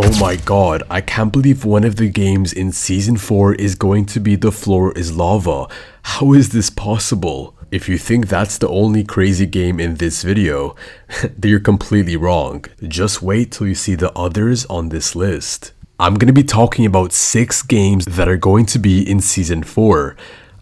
Oh my god, I can't believe one of the games in Season 4 is going to be The Floor is Lava. How is this possible? If you think that's the only crazy game in this video, then you're completely wrong. Just wait till you see the others on this list. I'm going to be talking about 6 games that are going to be in Season 4.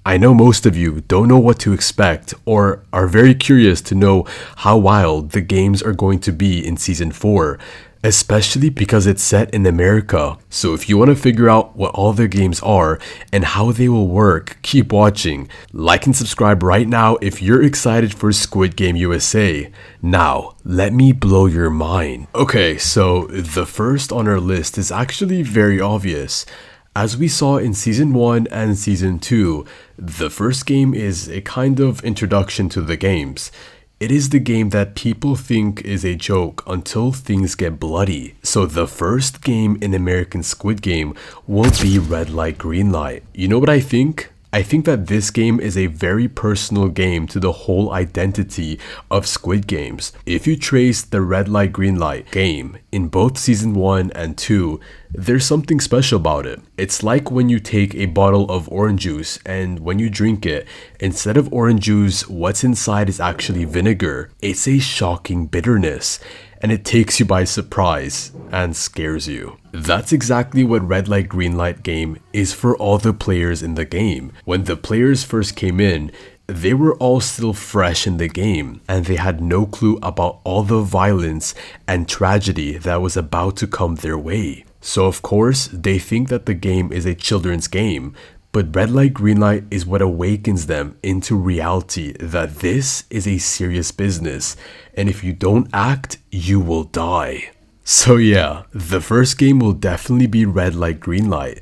I know most of you don't know what to expect or are very curious to know how wild the games are going to be in Season 4. Especially because it's set in America. So if you want to figure out what all their games are and how they will work, keep watching. Like and subscribe right now if you're excited for Squid Game USA. Now, let me blow your mind. Okay, so the first on our list is actually very obvious. As we saw in Season 1 and Season 2, the first game is a kind of introduction to the games. It is the game that people think is a joke until things get bloody. So the first game in American Squid Game will be Red Light, Green Light. You know what I think? I think that this game is a very personal game to the whole identity of Squid Games. If you trace the Red Light, Green Light game in both Season 1 and 2, there's something special about it. It's like when you take a bottle of orange juice and when you drink it, instead of orange juice, what's inside is actually vinegar. It's a shocking bitterness. And it takes you by surprise and scares you. That's exactly what Red Light Green Light game is for all the players in the game. When the players first came in, they were all still fresh in the game and they had no clue about all the violence and tragedy that was about to come their way. So of course, they think that the game is a children's game. But Red Light Green Light is what awakens them into reality that this is a serious business, and if you don't act, you will die. So yeah, the first game will definitely be Red Light Green Light,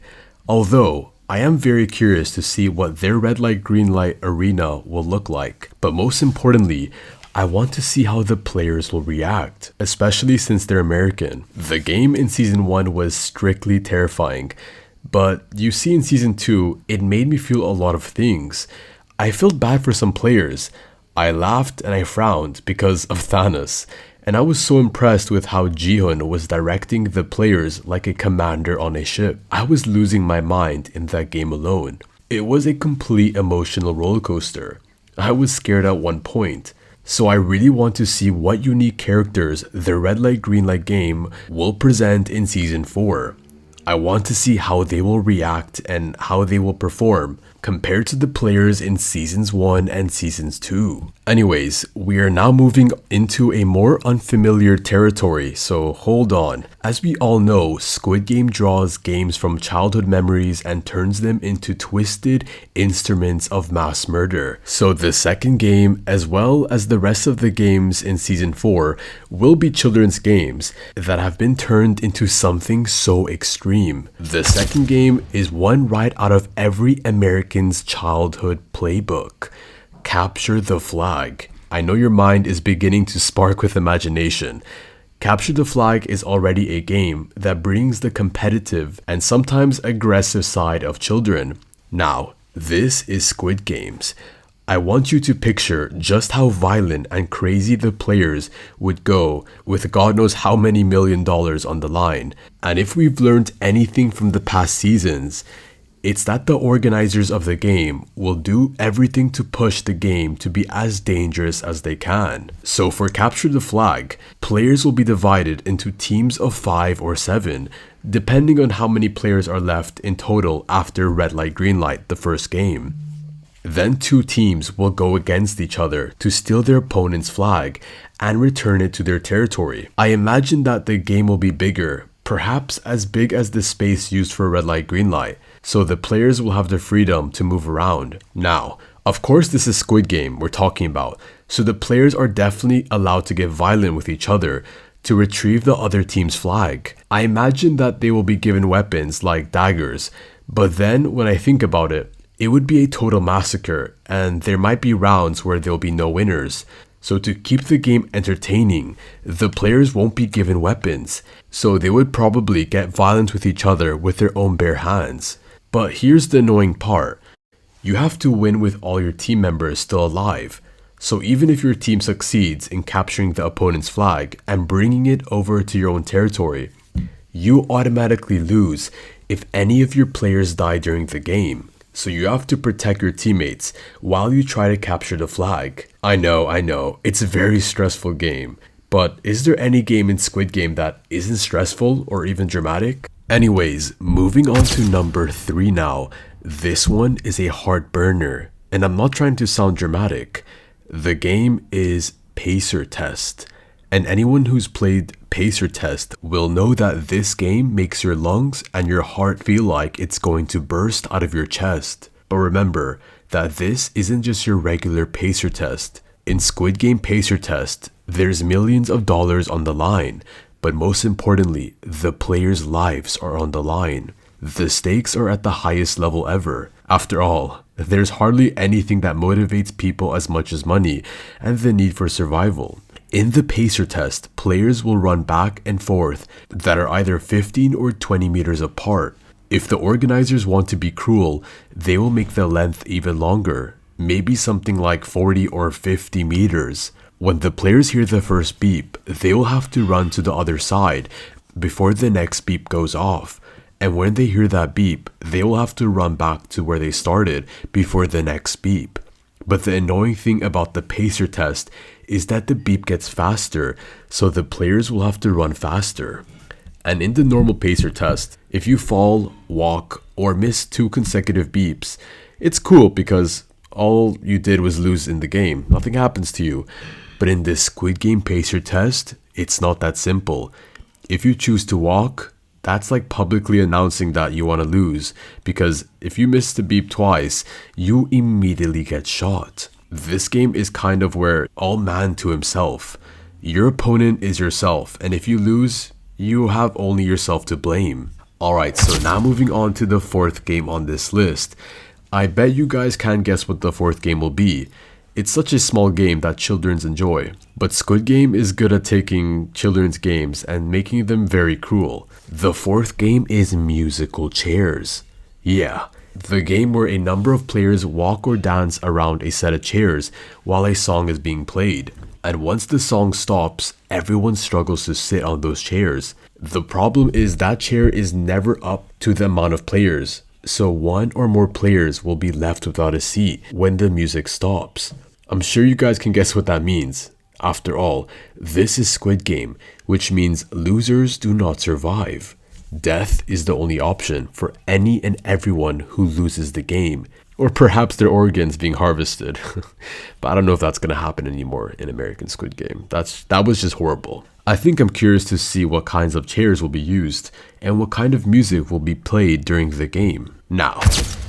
although I am very curious to see what their Red Light Green Light arena will look like. But most importantly, I want to see how the players will react, especially since they're American. The game in Season 1 was strictly terrifying. But you see in Season 2, it made me feel a lot of things. I felt bad for some players. I laughed and I frowned because of Thanos. And I was so impressed with how Jihoon was directing the players like a commander on a ship. I was losing my mind in that game alone. It was a complete emotional roller coaster. I was scared at one point. So I really want to see what unique characters the Red Light Green Light game will present in Season 4. I want to see how they will react and how they will perform compared to the players in Seasons 1 and Seasons 2. Anyways, we are now moving into a more unfamiliar territory, so hold on. As we all know, Squid Game draws games from childhood memories and turns them into twisted instruments of mass murder. So the second game, as well as the rest of the games in Season 4, will be children's games that have been turned into something so extreme. The second game is one right out of every American's childhood playbook. Capture the Flag. I know your mind is beginning to spark with imagination. Capture the Flag is already a game that brings the competitive and sometimes aggressive side of children. Now, this is Squid Games. I want you to picture just how violent and crazy the players would go with God knows how many $1 million on the line. And if we've learned anything from the past seasons, it's that the organizers of the game will do everything to push the game to be as dangerous as they can. So for Capture the Flag, players will be divided into teams of 5 or 7, depending on how many players are left in total after Red Light Green Light, the first game. Then 2 teams will go against each other to steal their opponent's flag and return it to their territory. I imagine that the game will be bigger, perhaps as big as the space used for Red Light Green Light, so the players will have the freedom to move around. Now, of course this is Squid Game we're talking about, so the players are definitely allowed to get violent with each other to retrieve the other team's flag. I imagine that they will be given weapons like daggers, but then when I think about it, it would be a total massacre and there might be rounds where there'll be no winners. So to keep the game entertaining, the players won't be given weapons, so they would probably get violent with each other with their own bare hands. But here's the annoying part. You have to win with all your team members still alive. So even if your team succeeds in capturing the opponent's flag and bringing it over to your own territory, you automatically lose if any of your players die during the game. So you have to protect your teammates while you try to capture the flag. I know, it's a very stressful game. But is there any game in Squid Game that isn't stressful or even dramatic? Anyways, moving on to number 3 now. This one is a heart burner, and I'm not trying to sound dramatic. The game is Pacer Test. And anyone who's played Pacer Test will know that this game makes your lungs and your heart feel like it's going to burst out of your chest. But remember that this isn't just your regular Pacer Test. In Squid Game Pacer Test, there's millions of dollars on the line, but most importantly, the players' lives are on the line. The stakes are at the highest level ever. After all, there's hardly anything that motivates people as much as money and the need for survival. In the Pacer Test, players will run back and forth that are either 15 or 20 meters apart. If the organizers want to be cruel, they will make the length even longer, maybe something like 40 or 50 meters. When the players hear the first beep, they will have to run to the other side before the next beep goes off. And when they hear that beep, they will have to run back to where they started before the next beep. But the annoying thing about the Pacer Test is that the beep gets faster, so the players will have to run faster. And in the normal Pacer Test, if you fall, walk, or miss 2 consecutive beeps, it's cool because all you did was lose in the game. Nothing happens to you. But in this Squid Game Pacer Test, it's not that simple. If you choose to walk, that's like publicly announcing that you want to lose, because if you miss the beep twice, you immediately get shot. This game is kind of where all man to himself. Your opponent is yourself, and if you lose, you have only yourself to blame. Alright, so now moving on to the 4th game on this list. I bet you guys can't guess what the 4th game will be. It's such a small game that children enjoy. But Squid Game is good at taking children's games and making them very cruel. The 4th game is Musical Chairs. Yeah, the game where a number of players walk or dance around a set of chairs while a song is being played. And once the song stops, everyone struggles to sit on those chairs. The problem is that chair is never up to the amount of players. So one or more players will be left without a seat when the music stops. I'm sure you guys can guess what that means. After all, this is Squid Game, which means losers do not survive. Death is the only option for any and everyone who loses the game. Or perhaps their organs being harvested. But I don't know if that's going to happen anymore in American Squid Game. That was just horrible. I think I'm curious to see what kinds of chairs will be used and what kind of music will be played during the game. Now,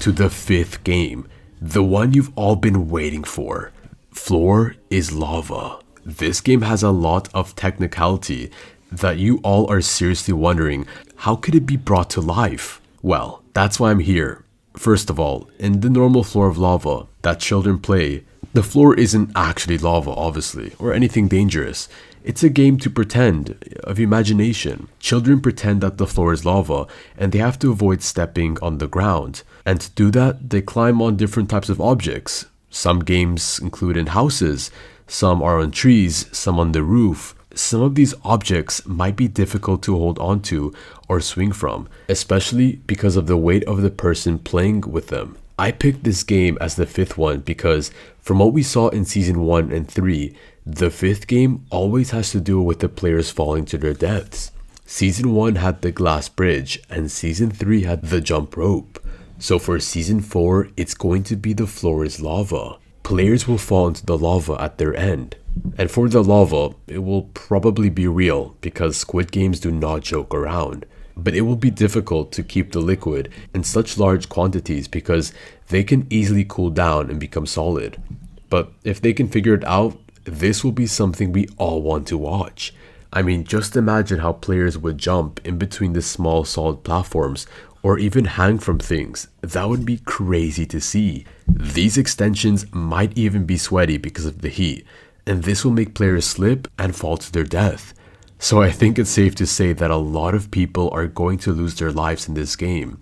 to the 5th game, the one you've all been waiting for. Floor is Lava. This game has a lot of technicality that you all are seriously wondering, how could it be brought to life? Well, that's why I'm here. First of all, in the normal Floor of Lava that children play, the floor isn't actually lava, obviously, or anything dangerous. It's a game to pretend, of imagination. Children pretend that the floor is lava and they have to avoid stepping on the ground. And to do that, they climb on different types of objects. Some games include in houses, some are on trees, some on the roof. Some of these objects might be difficult to hold onto or swing from, especially because of the weight of the person playing with them. I picked this game as the 5th one because from what we saw in season 1 and 3, the 5th game always has to do with the players falling to their deaths. Season 1 had the glass bridge and season 3 had the jump rope. So for season 4, it's going to be the floor is lava. Players will fall into the lava at their end. And for the lava, it will probably be real because Squid Games do not joke around. But it will be difficult to keep the liquid in such large quantities because they can easily cool down and become solid. But if they can figure it out, this will be something we all want to watch. I mean, just imagine how players would jump in between the small solid platforms or even hang from things. That would be crazy to see. These extensions might even be sweaty because of the heat, and this will make players slip and fall to their death. So I think it's safe to say that a lot of people are going to lose their lives in this game.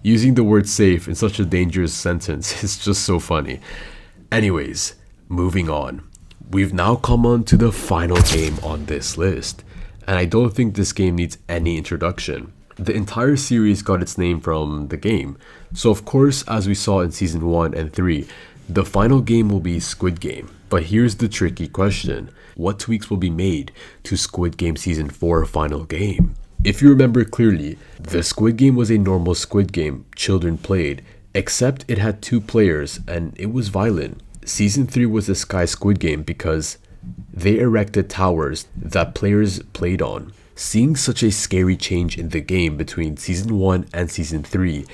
Using the word safe in such a dangerous sentence is just so funny. Anyways, moving on. We've now come on to the final game on this list. and I don't think this game needs any introduction. The entire series got its name from the game. So of course, as we saw in season 1 and 3, the final game will be Squid Game. But here's the tricky question. What tweaks will be made to Squid Game season 4 final game? If you remember clearly, the Squid Game was a normal Squid Game children played, except it had 2 players and it was violent. Season 3 was the Sky Squid Game because they erected towers that players played on. Seeing such a scary change in the game between season 1 and season 3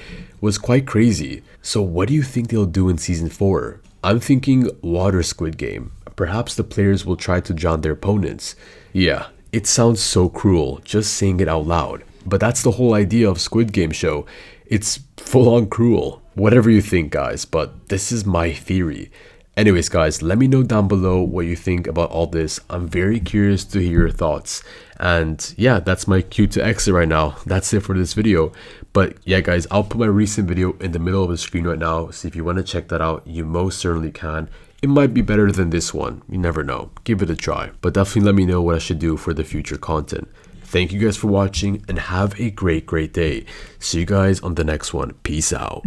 was quite crazy. So what do you think they'll do in season 4? I'm thinking water Squid Game. Perhaps the players will try to drown their opponents. Yeah, it sounds so cruel just saying it out loud. But that's the whole idea of Squid Game show. It's full on cruel. Whatever you think, guys, but this is my theory. Anyways, guys, let me know down below what you think about all this. I'm very curious to hear your thoughts. And yeah, that's my cue to exit right now. That's it for this video. But yeah, guys, I'll put my recent video in the middle of the screen right now. So if you want to check that out, you most certainly can. It might be better than this one. You never know. Give it a try. But definitely let me know what I should do for the future content. Thank you guys for watching and have a great day. See you guys on the next one. Peace out.